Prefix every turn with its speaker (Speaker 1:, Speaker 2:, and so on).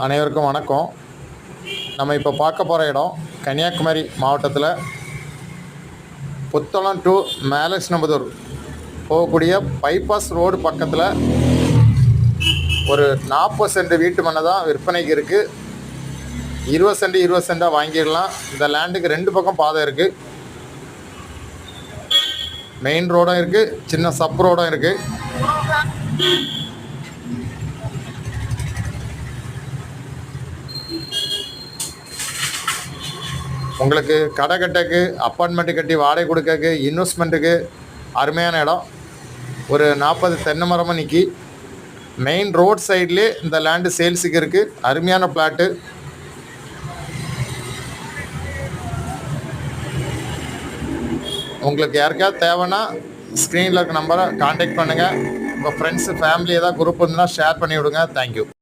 Speaker 1: அனைவருக்கும் வணக்கம். நம்ம இப்போ பார்க்க போகிற இடம் கன்னியாகுமரி மாவட்டத்தில் புத்தளம் டு மேலஸ்னபுதூர் போகக்கூடிய பைபாஸ் ரோடு பக்கத்தில் ஒரு 40 சென்ட் வீட்டு மனை தான் விற்பனைக்கு இருக்குது. 20 சென்டாக வாங்கிடலாம். இந்த லேண்டுக்கு 2 பக்கம் பாதை இருக்குது. மெயின் ரோடும் இருக்குது, சின்ன சப் ரோடும் இருக்குது. உங்களுக்கு கடை கட்டக்கு, அப்பார்ட்மெண்ட்டு கட்டி வாடகை கொடுக்கக்கு, இன்வெஸ்ட்மெண்ட்டுக்கு அருமையான இடம். ஒரு 40 தென்னை மரமும் நிற்கி மெயின் ரோட் சைட்லேயே இந்த லேண்டு சேல்ஸுக்கு இருக்குது. அருமையான பிளாட்டு. உங்களுக்கு யாருக்காவது தேவைன்னா ஸ்க்ரீனில் இருக்க நம்பரை காண்டாக்ட் பண்ணுங்கள். உங்கள் ஃப்ரெண்ட்ஸு ஃபேமிலி ஏதாவது குரூப் இருந்தால் ஷேர் பண்ணி விடுங்க. தேங்க்யூ.